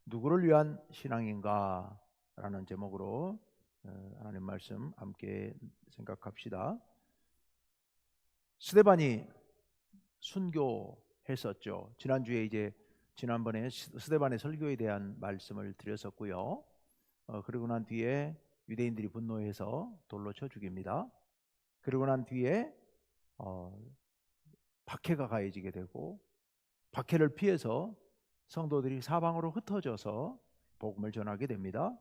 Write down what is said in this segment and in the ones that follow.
누구를 위한 신앙인가? 라는 제목으로 하나님 말씀 함께 생각합시다. 스데반이 순교했었죠. 지난번에 스데반의 설교에 대한 말씀을 드렸었고요. 그리고 난 뒤에 유대인들이 분노해서 돌로 쳐 죽입니다. 그리고 난 뒤에 박해가 가해지게 되고, 박해를 피해서 성도들이 사방으로 흩어져서 복음을 전하게 됩니다.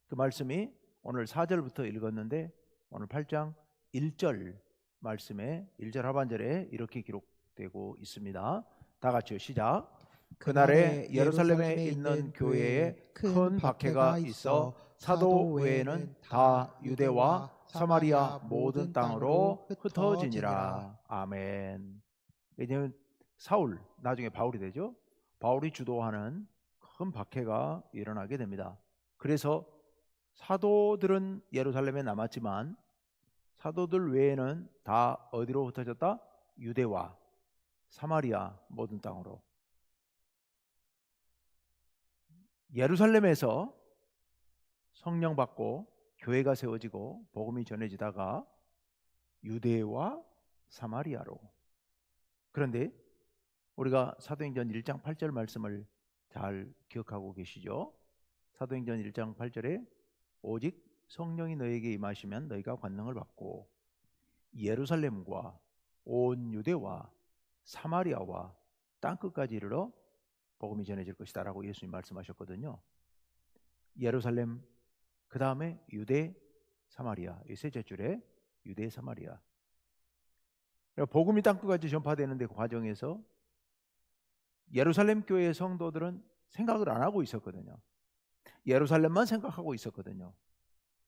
그 말씀이 오늘 4절부터 읽었는데, 오늘 8장 1절 말씀에 1절 하반절에 이렇게 기록되고 있습니다. 다 같이요, 시작. 그날에 예루살렘에 있는 교회에 큰 박해가 있어 사도 외에는 다 유대와 사마리아 모든 땅으로 흩어지니라. 아멘. 왜냐하면 사울, 나중에 바울이 되죠. 바울이 주도하는 큰 박해가 일어나게 됩니다. 그래서 사도들은 예루살렘에 남았지만 사도들 외에는 다 어디로 흩어졌다? 유대와 사마리아 모든 땅으로. 예루살렘에서 성령 받고 교회가 세워지고 복음이 전해지다가 유대와 사마리아로. 그런데 우리가 사도행전 1장 8절 말씀을 잘 기억하고 계시죠? 사도행전 1장 8절에 오직 성령이 너에게 임하시면 너희가 권능을 받고 예루살렘과 온 유대와 사마리아와 땅끝까지 이르러 복음이 전해질 것이다 라고 예수님 말씀하셨거든요. 예루살렘, 그 다음에 유대, 사마리아, 이 셋째 줄에 유대, 사마리아. 복음이 땅끝까지 전파되는 그 과정에서 예루살렘 교회의 성도들은 생각을 안 하고 있었거든요. 예루살렘만 생각하고 있었거든요.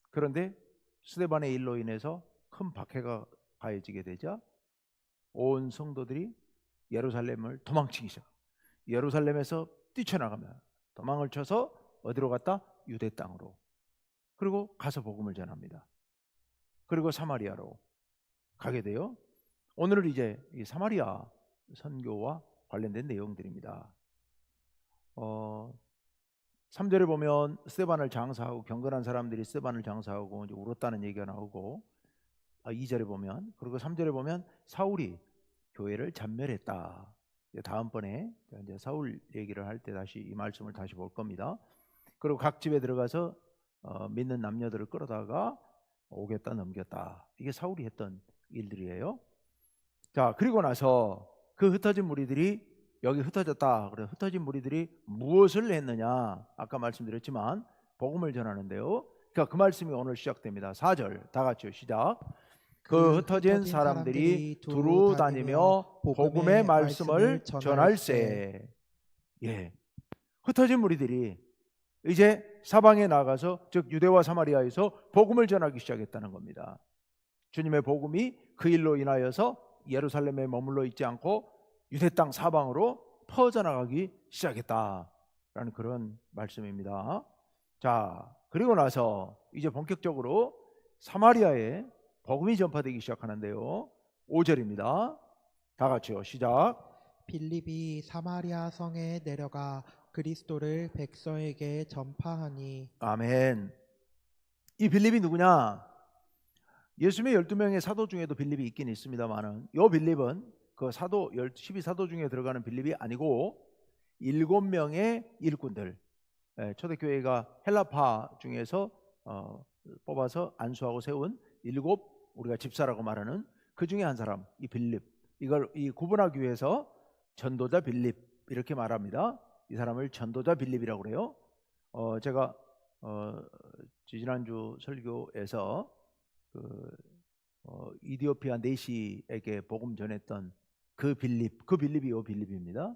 그런데 스데반의 일로 인해서 큰 박해가 가해지게 되자 온 성도들이 예루살렘을 도망치기 시작. 예루살렘에서 뛰쳐나가면 도망을 쳐서 어디로 갔다? 유대 땅으로. 그리고 가서 복음을 전합니다. 그리고 사마리아로 가게 돼요. 오늘은 이제 이 사마리아 선교와 관련된 내용들입니다. 3절에 보면 스데반을 장사하고 경건한 사람들이 스데반을 장사하고 이제 울었다는 얘기가 나오고, 2절에 보면, 그리고 3절에 보면 사울이 교회를 잔멸했다. 다음번에 이제 사울 얘기를 할 때 다시 이 말씀을 다시 볼 겁니다. 그리고 각 집에 들어가서 믿는 남녀들을 끌어다가 오겠다 넘겼다. 이게 사울이 했던 일들이에요. 자, 그리고 나서 그 흩어진 무리들이 여기 흩어졌다. 그래서 흩어진 무리들이 무엇을 했느냐? 아까 말씀드렸지만 복음을 전하는데요. 그러니까 그 말씀이 오늘 시작됩니다. 4절 다 같이요, 시작. 그 흩어진 사람들이 두루 다니며 복음의 말씀을 전할세. 예, 흩어진 무리들이 이제 사방에 나가서, 즉 유대와 사마리아에서 복음을 전하기 시작했다는 겁니다. 주님의 복음이 그 일로 인하여서 예루살렘에 머물러 있지 않고 유대 땅 사방으로 퍼져나가기 시작했다라는 그런 말씀입니다. 자, 그리고 나서 이제 본격적으로 사마리아에 복음이 전파되기 시작하는데요. 5절입니다. 다 같이요, 시작. 빌립이 사마리아 성에 내려가 그리스도를 백성에게 전파하니. 아멘. 이 빌립이 누구냐? 예수님의 12명의 사도 중에도 빌립이 있긴 있습니다만은, 이 빌립은 그 12사도 중에 들어가는 빌립이 아니고 7명의 일꾼들, 초대교회가 헬라파 중에서 뽑아서 안수하고 세운 7, 우리가 집사라고 말하는 그 중에 한 사람, 이 빌립. 이걸 구분하기 위해서 전도자 빌립 이렇게 말합니다. 이 사람을 전도자 빌립이라고 그래요. 제가 지난주 설교에서 이디오피아 내시에게 복음 전했던 그 빌립이 요 빌립입니다.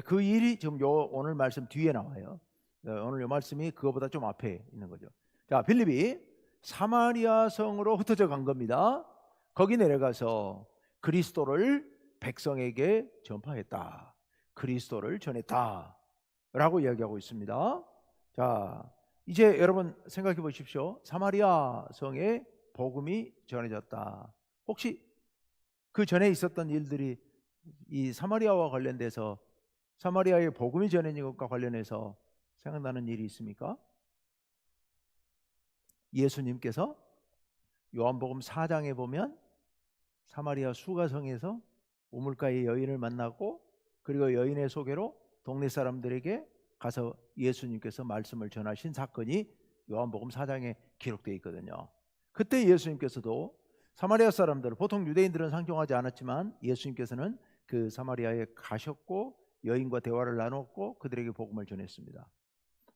그 일이 지금 오늘 말씀 뒤에 나와요. 오늘 요 말씀이 그거보다 좀 앞에 있는 거죠. 자, 빌립이 사마리아 성으로 흩어져 간 겁니다. 거기 내려가서 그리스도를 백성에게 전파했다. 그리스도를 전했다 라고 이야기하고 있습니다. 자, 이제 여러분 생각해 보십시오. 사마리아 성에 복음이 전해졌다. 혹시 그 전에 있었던 일들이 이 사마리아와 관련돼서, 사마리아의 복음이 전해진 것과 관련해서 생각나는 일이 있습니까? 예수님께서 요한복음 4장에 보면 사마리아 수가성에서 우물가의 여인을 만나고 그리고 여인의 소개로 동네 사람들에게 가서 예수님께서 말씀을 전하신 사건이 요한복음 4장에 기록되어 있거든요. 그때 예수님께서도 사마리아 사람들, 보통 유대인들은 상종하지 않았지만 예수님께서는 그 사마리아에 가셨고 여인과 대화를 나눴고 그들에게 복음을 전했습니다.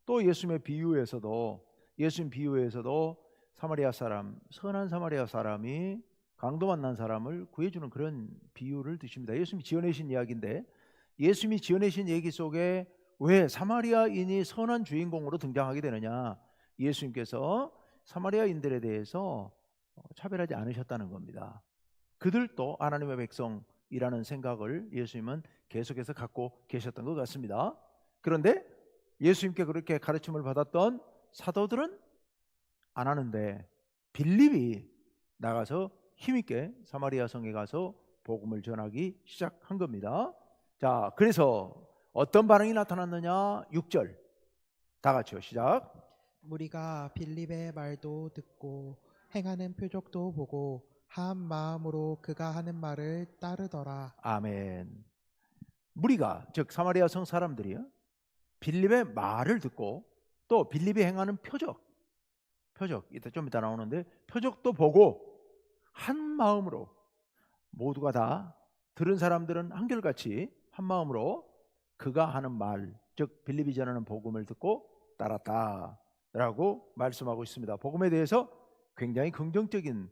또 예수님 비유에서도 사마리아 사람, 선한 사마리아 사람이 강도 만난 사람을 구해주는 그런 비유를 드십니다. 예수님이 지어내신 이야기인데, 예수님이 지어내신 얘기 속에 왜 사마리아인이 선한 주인공으로 등장하게 되느냐? 예수님께서 사마리아인들에 대해서 차별하지 않으셨다는 겁니다. 그들도 하나님의 백성이라는 생각을 예수님은 계속해서 갖고 계셨던 것 같습니다. 그런데 예수님께 그렇게 가르침을 받았던 사도들은 안 하는데 빌립이 나가서 힘있게 사마리아 성에 가서 복음을 전하기 시작한 겁니다. 자, 그래서 어떤 반응이 나타났느냐? 6절 다 같이요, 시작. 무리가 빌립의 말도 듣고 행하는 표적도 보고 한 마음으로 그가 하는 말을 따르더라. 아멘. 무리가, 즉 사마리아 성 사람들이요, 빌립의 말을 듣고 또 빌립이 행하는 표적 이따 좀 이따 나오는데 표적도 보고 한 마음으로, 모두가 다 들은 사람들은 한결같이 한 마음으로 그가 하는 말, 즉 빌립이 전하는 복음을 듣고 따랐다라고 말씀하고 있습니다. 복음에 대해서 굉장히 긍정적인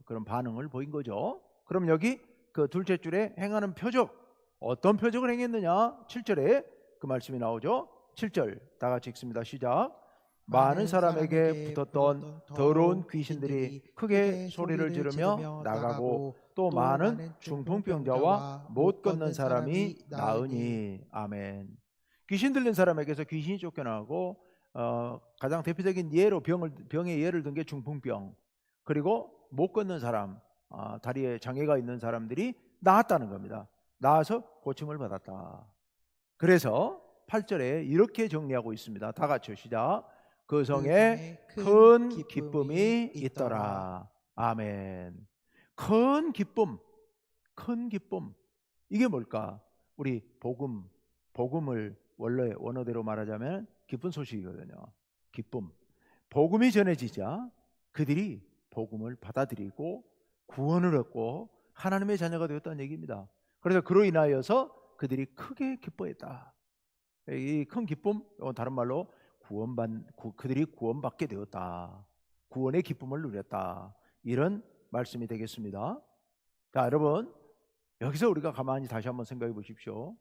그런 반응을 보인 거죠. 그럼 여기 그 둘째 줄에 행하는 표적, 어떤 표적을 행했느냐? 7절에 그 말씀이 나오죠. 7절 다 같이 읽습니다. 시작. 많은 사람에게 붙었던 더러운 귀신들이 크게 소리를 지르며 나가고 또 많은 중풍병자와 못 걷는 사람이 나으니. 아멘. 귀신 들린 사람에게서 귀신이 쫓겨나고 가장 대표적인 예로 병의 예를 든 게 중풍병, 그리고 못 걷는 사람, 다리에 장애가 있는 사람들이 나았다는 겁니다. 나아서 고침을 받았다. 그래서 8절에 이렇게 정리하고 있습니다. 다 같이요, 시작. 그 성에 큰 기쁨이 있더라. 아멘. 큰 기쁨. 이게 뭘까? 우리 복음을 원래 원어대로 말하자면 기쁜 소식이거든요. 기쁨. 복음이 전해지자 그들이 복음을 받아들이고 구원을 얻고 하나님의 자녀가 되었다는 얘기입니다. 그래서 그로 인하여서 그들이 크게 기뻐했다. 이 큰 기쁨, 다른 말로 그들이 구원받게 되었다. 구원의 기쁨을 누렸다. 이런 말씀이 되겠습니다. 자, 여러분, 여기서 우리가 가만히 다시 한번 생각해 보십시오.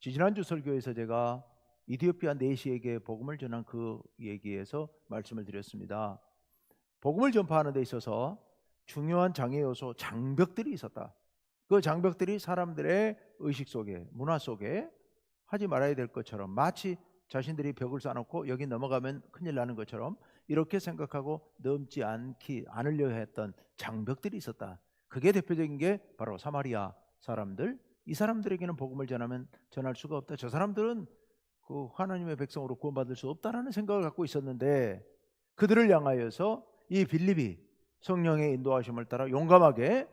지난주 설교에서 제가 이디오피아 내시에게 복음을 전한 그 얘기에서 말씀을 드렸습니다. 복음을 전파하는 데 있어서 중요한 장애 요소, 장벽들이 있었다. 그 장벽들이 사람들의 의식 속에, 문화 속에 하지 말아야 될 것처럼, 마치 자신들이 벽을 쌓아놓고 여기 넘어가면 큰일 나는 것처럼 이렇게 생각하고 넘지 않으려 했던 장벽들이 있었다. 그게 대표적인 게 바로 사마리아 사람들. 이 사람들에게는 복음을 전할 수가 없다. 저 사람들은 그 하나님의 백성으로 구원받을 수 없다라는 생각을 갖고 있었는데, 그들을 향하여서 이 빌립이 성령의 인도하심을 따라 용감하게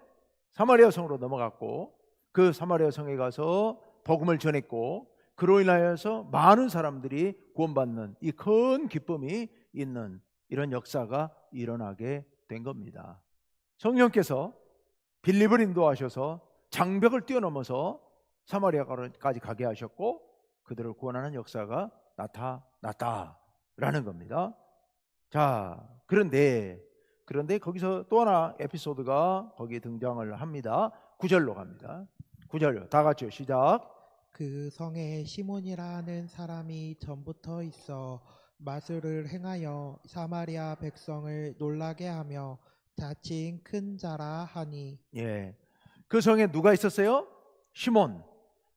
사마리아 성으로 넘어갔고, 그 사마리아 성에 가서 복음을 전했고, 그로 인하여서 많은 사람들이 구원받는 이 큰 기쁨이 있는 이런 역사가 일어나게 된 겁니다. 성령께서 빌립을 인도하셔서 장벽을 뛰어넘어서 사마리아까지 가게 하셨고 그들을 구원하는 역사가 나타났다라는 겁니다. 자, 그런데 거기서 또 하나 에피소드가 거기에 등장을 합니다. 9절로 갑니다. 9절요. 다 같이요. 시작. 그 성에 시몬이라는 사람이 전부터 있어 마술을 행하여 사마리아 백성을 놀라게 하며 자칭 큰 자라 하니. 예, 그 성에 누가 있었어요?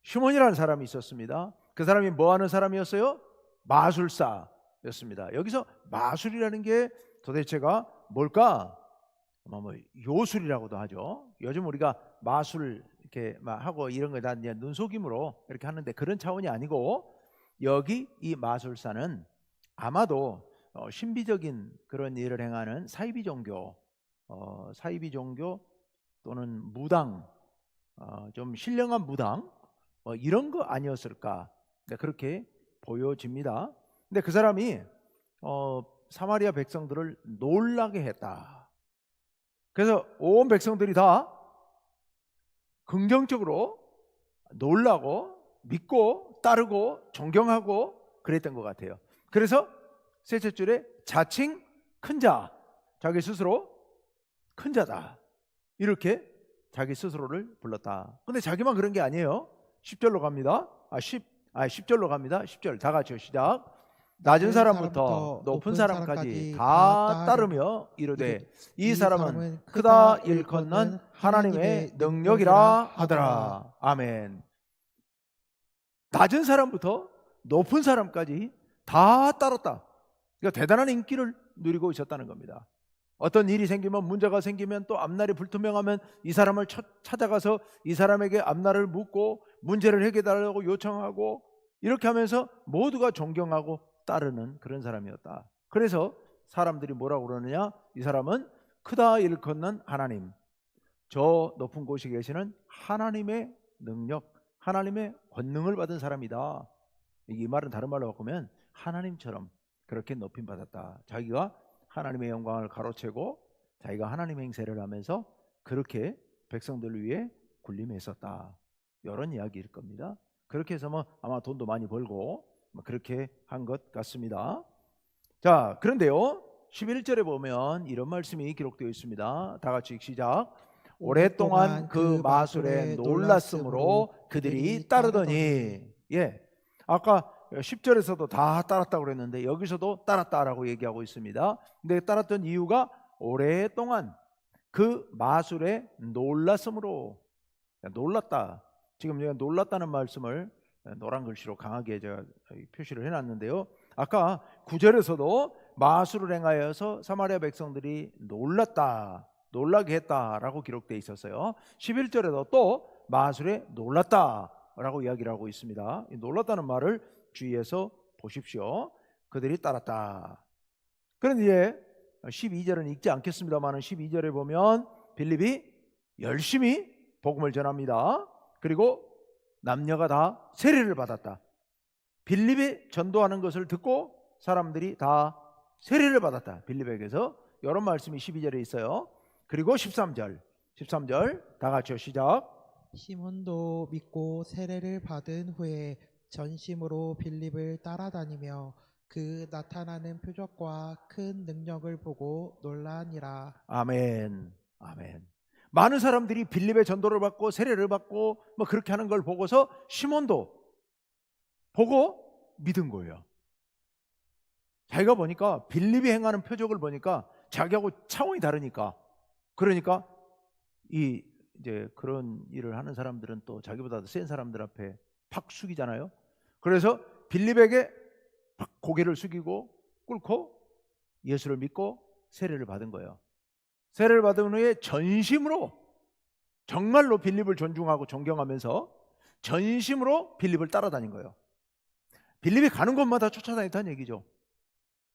시몬이라는 사람이 있었습니다. 그 사람이 뭐 하는 사람이었어요? 마술사였습니다. 여기서 마술이라는 게 도대체가 뭘까? 뭐 요술이라고도 하죠. 요즘 우리가 마술 이렇게 막 하고 이런 거 다 눈속임으로 이렇게 하는데 그런 차원이 아니고, 여기 이 마술사는 아마도 신비적인 그런 일을 행하는 사이비 종교 또는 무당, 좀 신령한 무당 이런 거 아니었을까, 네, 그렇게 보여집니다. 근데 그 사람이 사마리아 백성들을 놀라게 했다. 그래서 온 백성들이 다 긍정적으로 놀라고 믿고 따르고 존경하고 그랬던 것 같아요. 그래서 셋째 줄에 자칭 큰 자, 자기 스스로 큰 자다, 이렇게 자기 스스로를 불렀다. 근데 자기만 그런 게 아니에요. 10절로 갑니다. 10절로 갑니다. 10절 다 같이요. 시작. 낮은 사람부터 높은 사람까지 다 따르며 이르되 이 사람은 크다 일컫는 하나님의 능력이라 하더라. 아멘. 낮은 사람부터 높은 사람까지 다 따랐다. 그러니까 대단한 인기를 누리고 있었다는 겁니다. 어떤 일이 생기면, 문제가 생기면, 또 앞날이 불투명하면 이 사람을 찾아가서 이 사람에게 앞날을 묻고 문제를 해결해달라고 요청하고, 이렇게 하면서 모두가 존경하고 따르는 그런 사람이었다. 그래서 사람들이 뭐라고 그러느냐, 이 사람은 크다 일컫는 하나님, 저 높은 곳에 계시는 하나님의 능력, 하나님의 권능을 받은 사람이다. 이 말은 다른 말로 바꾸면 하나님처럼 그렇게 높임 받았다. 자기가 하나님의 영광을 가로채고 자기가 하나님의 행세를 하면서 그렇게 백성들을 위해 군림했었다. 이런 이야기일 겁니다. 그렇게 해서 아마 돈도 많이 벌고 그렇게 한 것 같습니다. 자, 그런데요, 11절에 보면 이런 말씀이 기록되어 있습니다. 다 같이 시작. 오랫동안 그 마술에 놀랐으므로 그들이 따르더니. 예, 아까 10절에서도 다 따랐다고 그랬는데 여기서도 따랐다라고 얘기하고 있습니다. 근데 따랐던 이유가 오랫동안 그 마술에 놀랐으므로. 놀랐다. 지금 제가 놀랐다는 말씀을 노란 글씨로 강하게 제가 표시를 해놨는데요. 아까 9절에서도 마술을 행하여서 사마리아 백성들이 놀랐다, 놀라게 했다라고 기록되어 있었어요. 11절에도 또 마술에 놀랐다라고 이야기를 하고 있습니다. 이 놀랐다는 말을 주의해서 보십시오. 그들이 따랐다. 그런데 12절은 읽지 않겠습니다만 12절에 보면 빌립이 열심히 복음을 전합니다. 그리고 남녀가 다 세례를 받았다. 빌립이 전도하는 것을 듣고 사람들이 다 세례를 받았다. 빌립에게서. 이런 말씀이 12절에 있어요. 그리고 13절 다 같이요. 시작. 시몬도 믿고 세례를 받은 후에 전심으로 빌립을 따라다니며 그 나타나는 표적과 큰 능력을 보고 놀라니라. 아멘. 아멘. 많은 사람들이 빌립의 전도를 받고 세례를 받고 그렇게 하는 걸 보고서 시몬도 보고 믿은 거예요. 자기가 보니까 빌립이 행하는 표적을 보니까 자기하고 차원이 다르니까, 그러니까 이제 그런 일을 하는 사람들은 또 자기보다 더 센 사람들 앞에 팍 숙이잖아요. 그래서 빌립에게 고개를 숙이고 꿇고 예수를 믿고 세례를 받은 거예요. 세례를 받은 후에 전심으로, 정말로 빌립을 존중하고 존경하면서 전심으로 빌립을 따라다닌 거예요. 빌립이 가는 곳마다 쫓아다녔다는 얘기죠.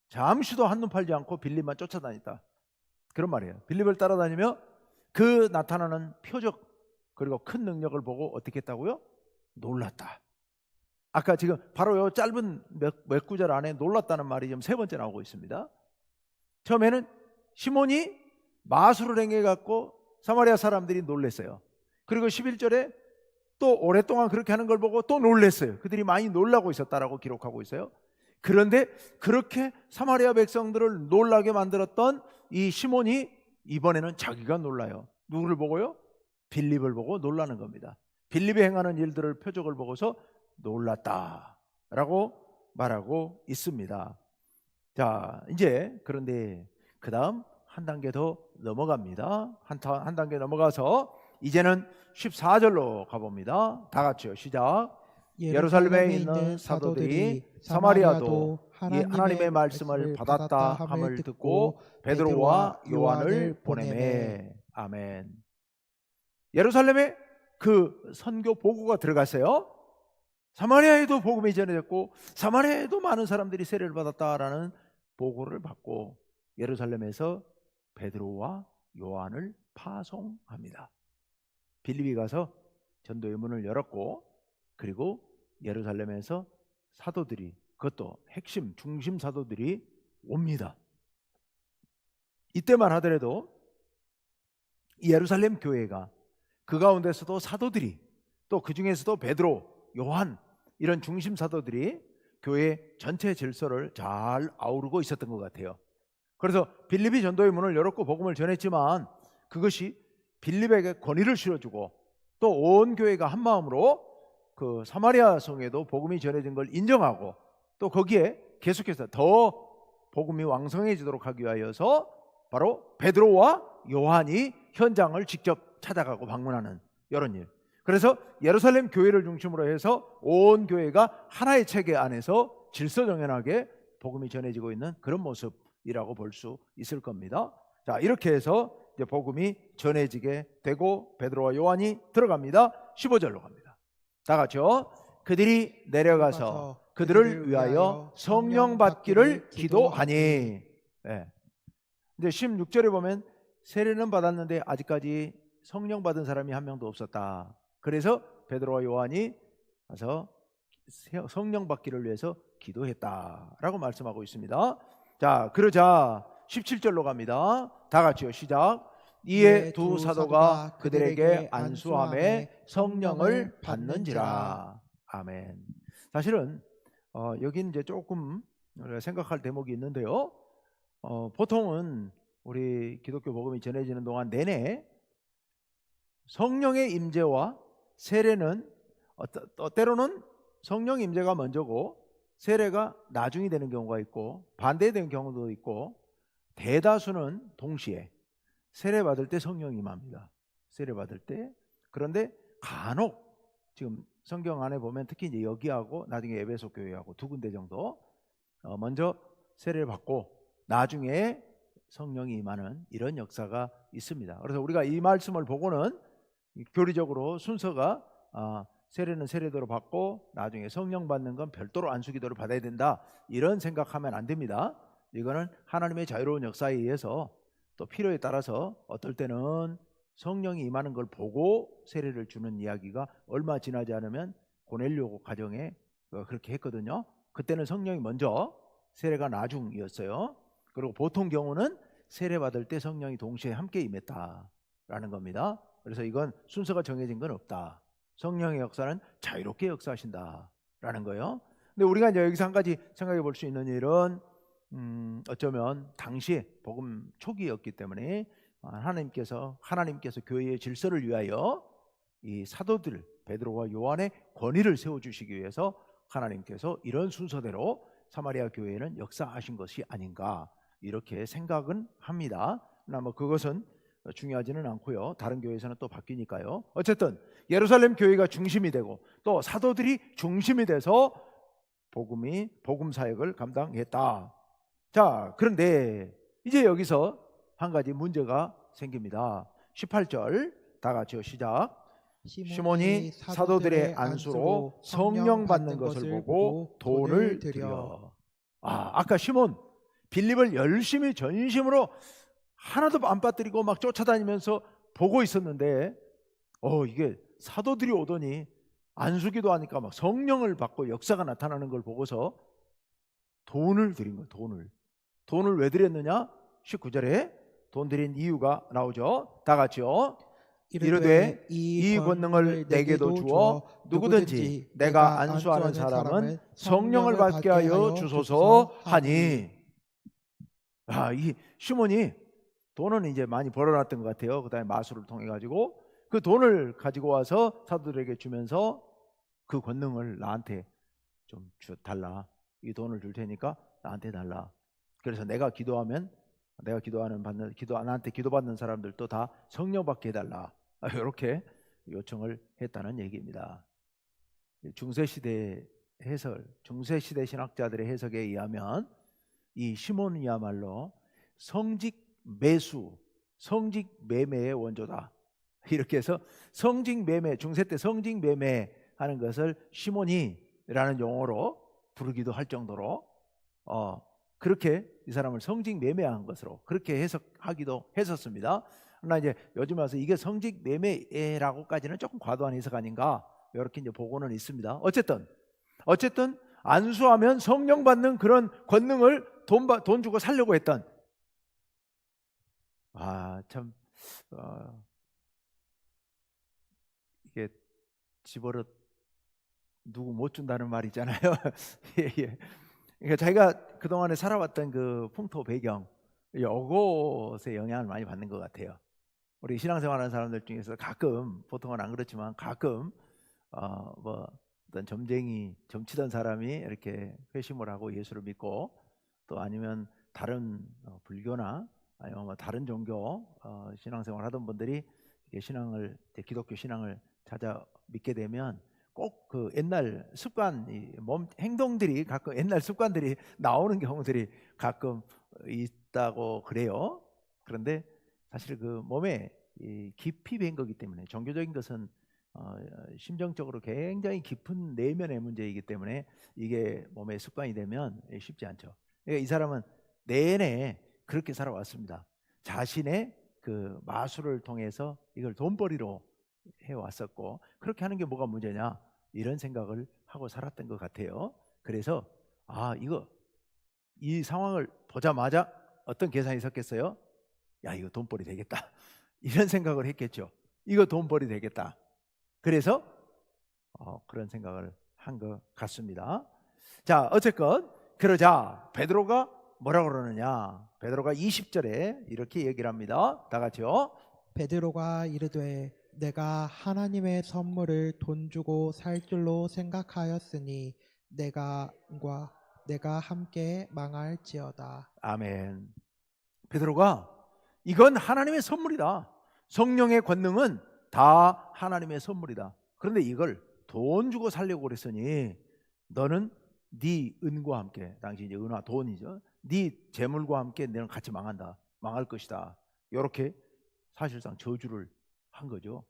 잠시도 한눈 팔지 않고 빌립만 쫓아다녔다, 그런 말이에요. 빌립을 따라다니며 그 나타나는 표적 그리고 큰 능력을 보고 어떻게 했다고요? 놀랐다. 아까 지금 바로 이 짧은 몇 구절 안에 놀랐다는 말이 지금 세 번째 나오고 있습니다. 처음에는 시몬이 마술을 행해 갖고 사마리아 사람들이 놀랐어요. 그리고 11절에 또 오랫동안 그렇게 하는 걸 보고 또 놀랐어요. 그들이 많이 놀라고 있었다라고 기록하고 있어요. 그런데 그렇게 사마리아 백성들을 놀라게 만들었던 이 시몬이 이번에는 자기가 놀라요. 누구를 보고요? 빌립을 보고 놀라는 겁니다. 빌립이 행하는 일들을, 표적을 보고서 놀랐다라고 말하고 있습니다. 자, 이제 그런데 그 다음 한 단계 더 넘어갑니다. 한 단계 넘어가서 이제는 14절로 가봅니다. 다 같이요. 시작. 예루살렘에 있는 사도들이 사마리아도 하나님의 말씀을 받았다 함을 듣고 베드로와 요한을 보내매. 아멘. 예루살렘에 그 선교 보고가 들어갔어요. 사마리아에도 복음이 전해졌고 사마리아에도 많은 사람들이 세례를 받았다라는 보고를 받고 예루살렘에서 베드로와 요한을 파송합니다. 빌립이 가서 전도의 문을 열었고, 그리고 예루살렘에서 사도들이, 그것도 핵심 중심 사도들이 옵니다. 이때만 하더라도 이 예루살렘 교회가 그 가운데서도 사도들이, 또 그 중에서도 베드로, 요한 이런 중심 사도들이 교회 전체 질서를 잘 아우르고 있었던 것 같아요. 그래서 빌립이 전도의 문을 열었고 복음을 전했지만 그것이 빌립에게 권위를 실어주고 또 온 교회가 한 마음으로 그 사마리아 성에도 복음이 전해진 걸 인정하고 또 거기에 계속해서 더 복음이 왕성해지도록 하기 위하여서 바로 베드로와 요한이 현장을 직접 찾아가고 방문하는 이런 일. 그래서 예루살렘 교회를 중심으로 해서 온 교회가 하나의 체계 안에서 질서정연하게 복음이 전해지고 있는 그런 모습이라고 볼 수 있을 겁니다. 자, 이렇게 해서 이제 복음이 전해지게 되고 베드로와 요한이 들어갑니다. 15절로 갑니다. 다 같이요. 그들이 내려가서 그들을 위하여 성령 받기를 기도하니. 네. 이제 16절에 보면 세례는 받았는데 아직까지 성령 받은 사람이 한 명도 없었다. 그래서 베드로와 요한이 가서 성령 받기를 위해서 기도했다라고 말씀하고 있습니다. 자, 그러자 17절로 갑니다. 다 같이요. 시작. 이에 두 사도가 그들에게 안수함에 성령을 받는지라. 아멘. 사실은 여기 이제 조금 우리가 생각할 대목이 있는데요. 보통은 우리 기독교 복음이 전해지는 동안 내내 성령의 임재와 세례는 때로는 성령 임재가 먼저고 세례가 나중이 되는 경우가 있고 반대되는 경우도 있고, 대다수는 동시에 세례 받을 때 성령이 임합니다. 세례 받을 때. 그런데 간혹 지금 성경 안에 보면 특히 이제 여기하고 나중에 에베소 교회하고 두 군데 정도 먼저 세례를 받고 나중에 성령이 임하는 이런 역사가 있습니다. 그래서 우리가 이 말씀을 보고는 교리적으로 순서가 세례는 세례대로 받고 나중에 성령 받는 건 별도로 안수기도를 받아야 된다, 이런 생각하면 안 됩니다. 이거는 하나님의 자유로운 역사에 의해서 또 필요에 따라서 어떨 때는 성령이 임하는 걸 보고 세례를 주는 이야기가 얼마 지나지 않으면 고넬료 가정에 그렇게 했거든요. 그때는 성령이 먼저, 세례가 나중이었어요. 그리고 보통 경우는 세례 받을 때 성령이 동시에 함께 임했다라는 겁니다. 그래서 이건 순서가 정해진 건 없다. 성령의 역사는 자유롭게 역사하신다라는 거예요. 근데 우리가 이제 여기서 한 가지 생각해 볼 수 있는 일은 어쩌면 당시에 복음 초기였기 때문에 하나님께서 교회의 질서를 위하여 이 사도들 베드로와 요한의 권위를 세워주시기 위해서 하나님께서 이런 순서대로 사마리아 교회에는 역사하신 것이 아닌가, 이렇게 생각은 합니다. 그러나 그것은 중요하지는 않고요. 다른 교회에서는 또 바뀌니까요. 어쨌든 예루살렘 교회가 중심이 되고 또 사도들이 중심이 돼서 복음 사역을 감당했다. 자, 그런데 이제 여기서 한 가지 문제가 생깁니다. 18절 다 같이요. 시작. 시몬이 사도들의 안수로 성령 받는 것을 보고 돈을 드려. 아까 시몬 빌립을 열심히 전심으로 하나도 안 빠뜨리고 막 쫓아다니면서 보고 있었는데 이게 사도들이 오더니 안수기도 하니까 막 성령을 받고 역사가 나타나는 걸 보고서 돈을 드린 거예요. 돈을 왜 드렸느냐? 19절에 돈 드린 이유가 나오죠. 다 같이요. 이르되 이 권능을 내게도 주어 누구든지 내가 안수하는 사람은 성령을 받게 하여 주소서 하니. 이 시몬이 돈은 이제 많이 벌어놨던 것 같아요. 그 다음에 마술을 통해 가지고 그 돈을 가지고 와서 사도들에게 주면서 그 권능을 나한테 좀 달라. 이 돈을 줄 테니까 나한테 달라. 그래서 내가 기도하면 나한테 기도받는 사람들도 다 성령 받게 해달라. 이렇게 요청을 했다는 얘기입니다. 중세시대 신학자들의 해석에 의하면 이 시몬이야말로 성직 매매의 원조다. 이렇게 해서 성직 매매, 중세 때 성직 매매 하는 것을 시몬이라는 용어로 부르기도 할 정도로 그렇게 이 사람을 성직 매매한 것으로 그렇게 해석하기도 했었습니다. 그러나 이제 요즘 와서 이게 성직 매매라고까지는 조금 과도한 해석 아닌가 이렇게 이제 보고는 있습니다. 어쨌든 안수하면 성령 받는 그런 권능을 돈 주고 살려고 했던 참 이게 집어릇 누구 못 준다는 말 있잖아요. 예. 그러니까 자기가 그동안에 살아왔던 그 풍토 배경 이것에 영향을 많이 받는 것 같아요. 우리 신앙생활하는 사람들 중에서 가끔, 보통은 안 그렇지만 가끔 뭐 어떤 점치던 사람이 이렇게 회심을 하고 예수를 믿고 또 아니면 다른 불교나 아니면 뭐 다른 종교 신앙생활 하던 분들이 기독교 신앙을 찾아 믿게 되면 꼭 그 옛날 습관, 몸 행동들이 가끔 옛날 습관들이 나오는 경우들이 가끔 있다고 그래요. 그런데 사실 그 몸에 깊이 밴 거기 때문에 종교적인 것은 심정적으로 굉장히 깊은 내면의 문제이기 때문에 이게 몸의 습관이 되면 쉽지 않죠. 그러니까 이 사람은 내내 그렇게 살아왔습니다. 자신의 그 마술을 통해서 이걸 돈벌이로 해왔었고 그렇게 하는 게 뭐가 문제냐 이런 생각을 하고 살았던 것 같아요. 그래서 이 상황을 보자마자 어떤 계산이 있었겠어요? 야, 이거 돈벌이 되겠다 이런 생각을 했겠죠. 이거 돈벌이 되겠다. 그래서 그런 생각을 한 것 같습니다. 자, 어쨌건 그러자 베드로가 뭐라고 그러느냐? 베드로가 20절에 이렇게 얘기를 합니다. 다 같이요. 베드로가 이르되 내가 하나님의 선물을 돈 주고 살 줄로 생각하였으니 내가 함께 망할지어다. 아멘. 베드로가 이건 하나님의 선물이다. 성령의 권능은 다 하나님의 선물이다. 그런데 이걸 돈 주고 살려고 그랬으니 너는 네 은과 함께, 당시 이제 은화 돈이죠. 네 재물과 함께 너는 같이 망할 것이다. 이렇게 사실상 저주를 한 거죠.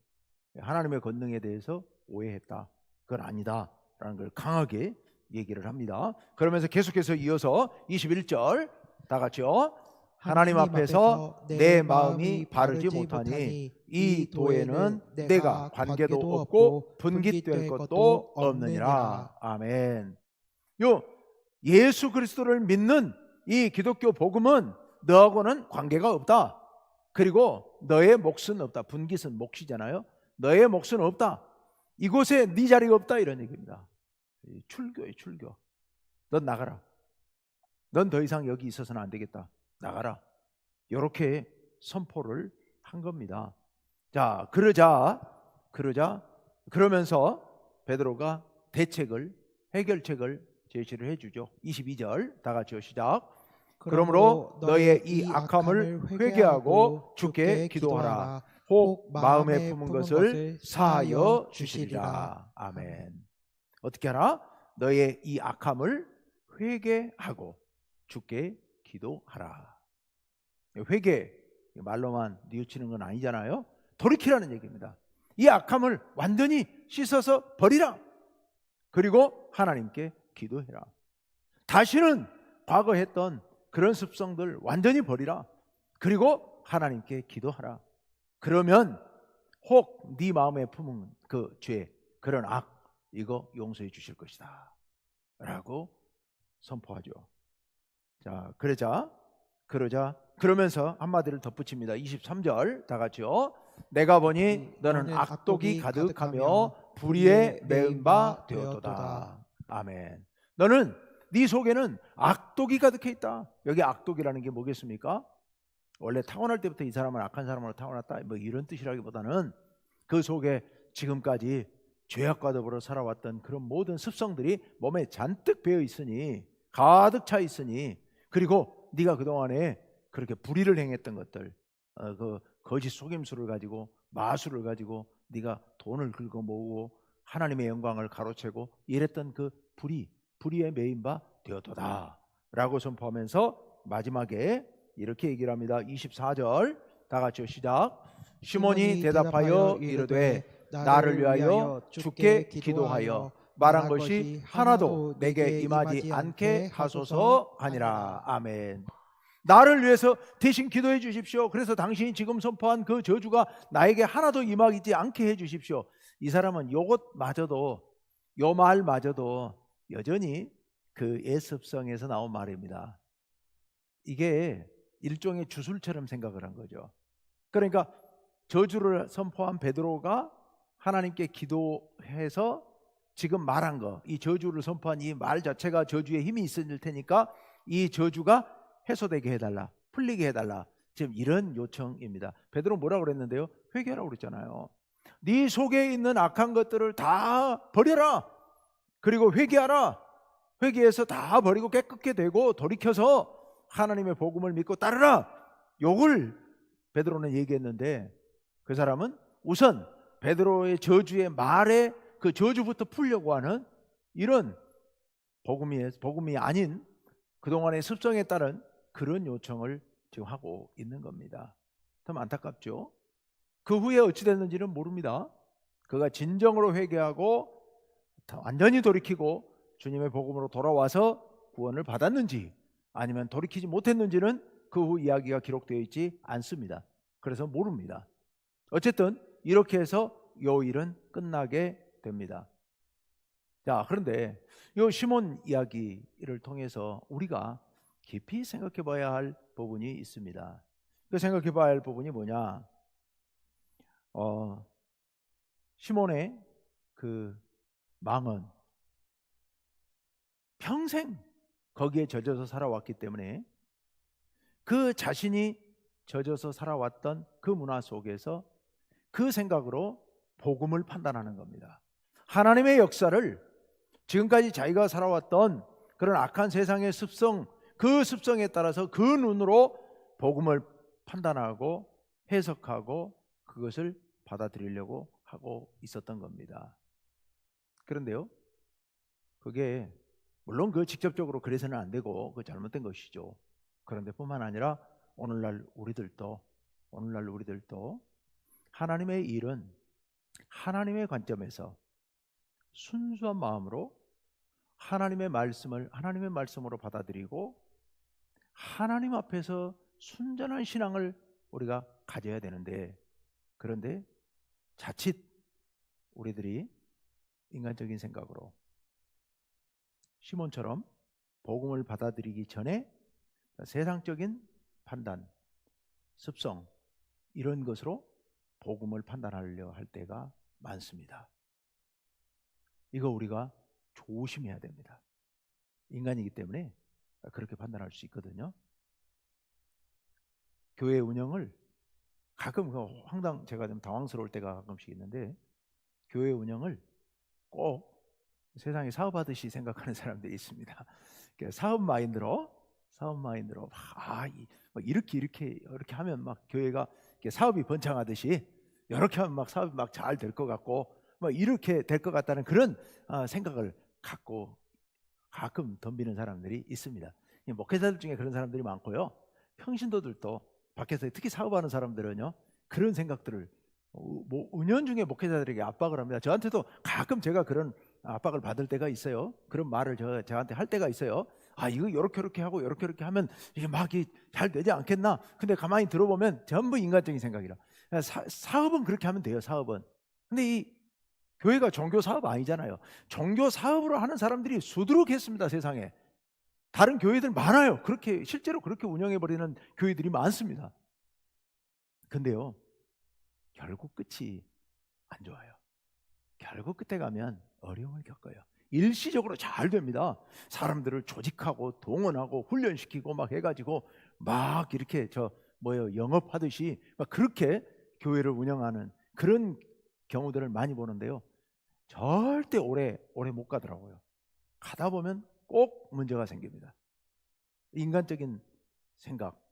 하나님의 권능에 대해서 오해했다. 그건 아니다라는 걸 강하게 얘기를 합니다. 그러면서 계속해서 이어서 21절 다 같이요. 하나님 앞에서 내 마음이 바르지 못하니 이 도에는 내가 관계도 없고 분깃될 것도 없느니라. 아멘. 예수 그리스도를 믿는 이 기독교 복음은 너하고는 관계가 없다. 그리고 너의 몫은 없다. 분깃은 몫이잖아요. 너의 몫은 없다. 이곳에 네 자리가 없다 이런 얘기입니다. 출교예요, 출교. 넌 나가라. 넌 더 이상 여기 있어서는 안 되겠다. 나가라. 이렇게 선포를 한 겁니다. 자, 그러면서 베드로가 해결책을 제시를 해주죠. 22절 다 같이요. 시작. 그러므로 너의 이 악함을 회개하고 주께 기도하라. 혹 마음에 품은 것을 사하여 주시리라. 아멘. 어떻게 하라? 너의 이 악함을 회개하고 주께 기도하라. 회개 말로만 뉘우치는 건 아니잖아요. 돌이키라는 얘기입니다. 이 악함을 완전히 씻어서 버리라. 그리고 하나님께 기도해라. 다시는 과거 했던 그런 습성들 완전히 버리라. 그리고 하나님께 기도하라. 그러면 혹 네 마음에 품은 그 죄, 그런 악 이거 용서해 주실 것이다 라고 선포하죠. 자, 그러면서 한마디를 덧붙입니다. 23절 다 같이요. 내가 보니 너는 악독이 가득하며 불의에 매은 바 되었도다. 아멘. 너는 네 속에는 악독이 가득해 있다. 여기 악독이라는 게 뭐겠습니까? 원래 타고날 때부터 이 사람은 악한 사람으로 타고났다 뭐 이런 뜻이라기보다는 그 속에 지금까지 죄악과 더불어 살아왔던 그런 모든 습성들이 몸에 잔뜩 배어 있으니, 가득 차 있으니, 그리고 네가 그동안에 그렇게 불의를 행했던 것들, 그 거짓 속임수를 가지고 마술을 가지고 네가 돈을 긁어 모으고 하나님의 영광을 가로채고 이랬던 그 불의에 매인 바 되었도다 라고 선포하면서 마지막에 이렇게 얘기를 합니다. 24절 다 같이 시작. 시몬이 대답하여 이르되 나를 위하여 주께 기도하여 말한 것이 하나도 내게 임하지 않게 하소서 하니라. 아멘. 나를 위해서 대신 기도해 주십시오. 그래서 당신이 지금 선포한 그 저주가 나에게 하나도 임하지 않게 해 주십시오. 이 사람은 요것마저도, 요 말마저도 여전히 그 예습성에서 나온 말입니다. 이게 일종의 주술처럼 생각을 한 거죠. 그러니까 저주를 선포한 베드로가 하나님께 기도해서 지금 말한 거, 이 저주를 선포한 이 말 자체가 저주의 힘이 있을 테니까 이 저주가 해소되게 해달라, 풀리게 해달라, 지금 이런 요청입니다. 베드로 뭐라고 그랬는데요? 회개하라고 그랬잖아요. 네 속에 있는 악한 것들을 다 버려라. 그리고 회개하라. 회개해서 다 버리고 깨끗게 되고 돌이켜서 하나님의 복음을 믿고 따르라. 요걸 베드로는 얘기했는데 그 사람은 우선 베드로의 저주의 말에 그 저주부터 풀려고 하는 이런 복음이 아닌 그동안의 습성에 따른 그런 요청을 지금 하고 있는 겁니다. 참 안타깝죠. 그 후에 어찌 됐는지는 모릅니다. 그가 진정으로 회개하고 완전히 돌이키고 주님의 복음으로 돌아와서 구원을 받았는지 아니면 돌이키지 못했는지는 그 후 이야기가 기록되어 있지 않습니다. 그래서 모릅니다. 어쨌든 이렇게 해서 요 일은 끝나게 됩니다. 자, 그런데 요 시몬 이야기를 통해서 우리가 깊이 생각해 봐야 할 부분이 있습니다. 그 생각해 봐야 할 부분이 뭐냐? 시몬의 그 망은 평생 거기에 젖어서 살아왔기 때문에 그 자신이 젖어서 살아왔던 그 문화 속에서 그 생각으로 복음을 판단하는 겁니다. 하나님의 역사를 지금까지 자기가 살아왔던 그런 악한 세상의 습성, 그 습성에 따라서 그 눈으로 복음을 판단하고 해석하고 그것을 받아들이려고 하고 있었던 겁니다. 그런데요, 그게 물론 그 직접적으로 그래서는 안 되고 그 잘못된 것이죠. 그런데 뿐만 아니라 오늘날 우리들도 하나님의 일은 하나님의 관점에서 순수한 마음으로 하나님의 말씀으로 받아들이고 하나님 앞에서 순전한 신앙을 우리가 가져야 되는데, 그런데 자칫 우리들이 인간적인 생각으로 시몬처럼 복음을 받아들이기 전에 세상적인 판단, 습성 이런 것으로 복음을 판단하려 할 때가 많습니다. 이거 우리가 조심해야 됩니다. 인간이기 때문에 그렇게 판단할 수 있거든요. 교회 운영을 가끔 제가 좀 당황스러울 때가 가끔씩 있는데, 교회 운영을 꼭 세상에 사업하듯이 생각하는 사람들이 있습니다. 사업 마인드로 이렇게 하면 막 교회가 사업이 번창하듯이 이렇게 하면 막 사업이 막 잘 될 것 같고 막 이렇게 될 것 같다는 그런 생각을 갖고 가끔 덤비는 사람들이 있습니다. 목회자들 중에 그런 사람들이 많고요. 평신도들도 밖에서 특히 사업하는 사람들은요, 그런 생각들을 은연중에 목회자들에게 압박을 합니다. 저한테도 가끔 제가 그런 압박을 받을 때가 있어요. 그런 말을 저한테 할 때가 있어요. 이거 이렇게 하고 이렇게 하면 이게 막 잘 되지 않겠나? 근데 가만히 들어보면 전부 인간적인 생각이라. 사업은 그렇게 하면 돼요. 사업은. 근데 이 교회가 종교 사업 아니잖아요. 종교 사업으로 하는 사람들이 수두룩했습니다. 세상에. 다른 교회들 많아요. 그렇게 실제로 그렇게 운영해 버리는 교회들이 많습니다. 근데요, 결국 끝이 안 좋아요. 결국 끝에 가면 어려움을 겪어요. 일시적으로 잘 됩니다. 사람들을 조직하고 동원하고 훈련시키고 막 해가지고 막 이렇게 영업하듯이 막 그렇게 교회를 운영하는 그런 경우들을 많이 보는데요, 절대 오래 못 가더라고요. 가다 보면 꼭 문제가 생깁니다. 인간적인 생각,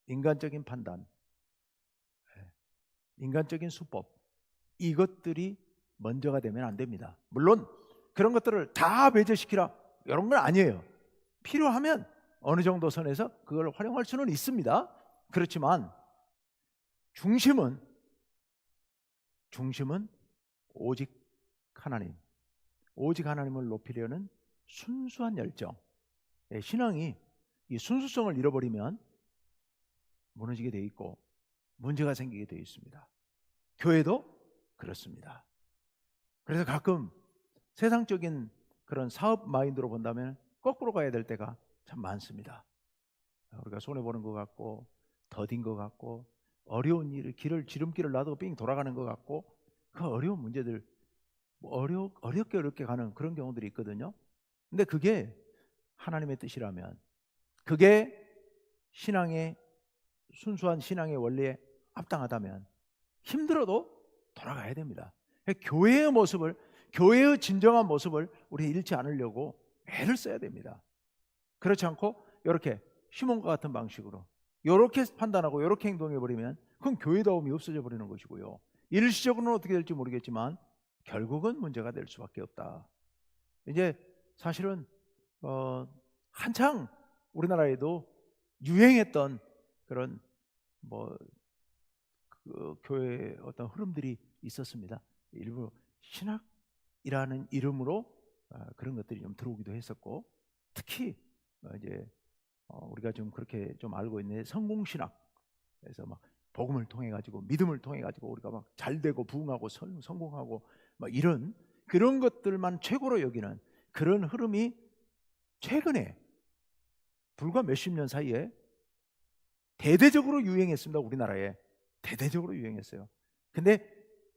인간적인 판단, 인간적인 수법, 이것들이 먼저가 되면 안 됩니다. 물론 그런 것들을 다 배제시키라 이런 건 아니에요. 필요하면 어느 정도 선에서 그걸 활용할 수는 있습니다. 그렇지만 중심은 오직 하나님, 오직 하나님을 높이려는 순수한 열정. 신앙이 이 순수성을 잃어버리면 무너지게 돼 있고 문제가 생기게 돼 있습니다. 교회도 그렇습니다. 그래서 가끔 세상적인 그런 사업 마인드로 본다면 거꾸로 가야 될 때가 참 많습니다. 우리가 손해보는 것 같고 더딘 것 같고 어려운 지름길을 놔두고 삥 돌아가는 것 같고 그 어려운 문제들 어렵게 가는 그런 경우들이 있거든요. 근데 그게 하나님의 뜻이라면, 그게 신앙의 순수한 신앙의 원리에 합당하다면 힘들어도 돌아가야 됩니다. 교회의 모습을, 교회의 진정한 모습을 우리 잃지 않으려고 애를 써야 됩니다. 그렇지 않고 이렇게 시몬과 같은 방식으로 이렇게 판단하고 이렇게 행동해 버리면 그건 교회다움이 없어져 버리는 것이고요. 일시적으로는 어떻게 될지 모르겠지만 결국은 문제가 될 수밖에 없다. 이제 사실은 한창 우리나라에도 유행했던 그런 그 교회의 어떤 흐름들이 있었습니다. 일부 신학이라는 이름으로 그런 것들이 좀 들어오기도 했었고, 특히 이제 우리가 좀 그렇게 좀 알고 있는 성공신학, 그래서 막 복음을 통해 가지고 믿음을 통해 가지고 우리가 막 잘되고 부흥하고 성공하고 막 이런 그런 것들만 최고로 여기는 그런 흐름이 최근에 불과 몇십 년 사이에 대대적으로 유행했습니다. 우리나라에 대대적으로 유행했어요. 근데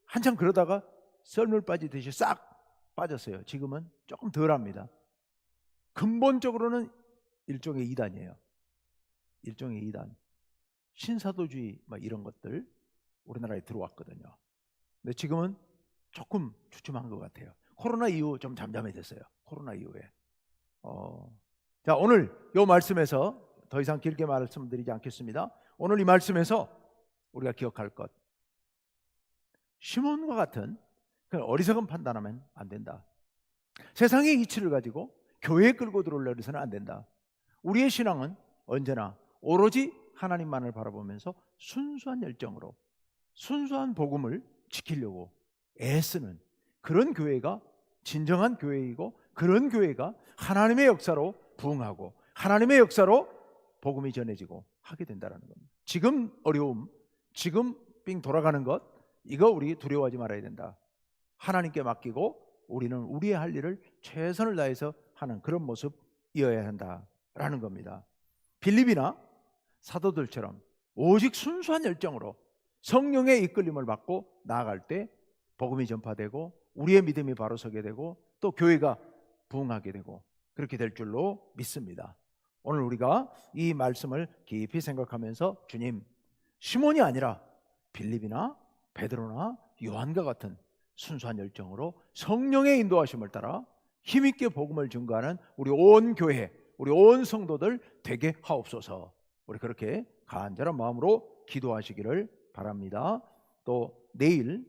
한참 그러다가 썰물 빠지듯이 싹 빠졌어요. 지금은 조금 덜합니다. 근본적으로는 일종의 이단이에요. 일종의 이단. 신사도주의 막 이런 것들 우리나라에 들어왔거든요. 근데 지금은 조금 주춤한 것 같아요. 코로나 이후 좀 잠잠해졌어요. 코로나 이후에. 자, 오늘 이 말씀에서 더 이상 길게 말씀드리지 않겠습니다. 오늘 이 말씀에서 우리가 기억할 것, 시몬과 같은 어리석은 판단하면 안 된다. 세상의 이치를 가지고 교회에 끌고 들어오려고 해서는 안 된다. 우리의 신앙은 언제나 오로지 하나님만을 바라보면서 순수한 열정으로 순수한 복음을 지키려고 애쓰는 그런 교회가 진정한 교회이고, 그런 교회가 하나님의 역사로 부흥하고 하나님의 역사로 복음이 전해지고 하게 된다는 겁니다. 지금 어려움, 지금 삥 돌아가는 것, 이거 우리 두려워하지 말아야 된다. 하나님께 맡기고 우리는 우리의 할 일을 최선을 다해서 하는 그런 모습이어야 한다라는 겁니다. 빌립이나 사도들처럼 오직 순수한 열정으로 성령의 이끌림을 받고 나아갈 때 복음이 전파되고 우리의 믿음이 바로 서게 되고 또 교회가 부흥하게 되고 그렇게 될 줄로 믿습니다. 오늘 우리가 이 말씀을 깊이 생각하면서 주님, 시몬이 아니라 빌립이나 베드로나 요한과 같은 순수한 열정으로 성령의 인도하심을 따라 힘있게 복음을 증거하는 우리 온 교회, 우리 온 성도들 되게 하옵소서. 우리 그렇게 간절한 마음으로 기도하시기를 바랍니다. 또 내일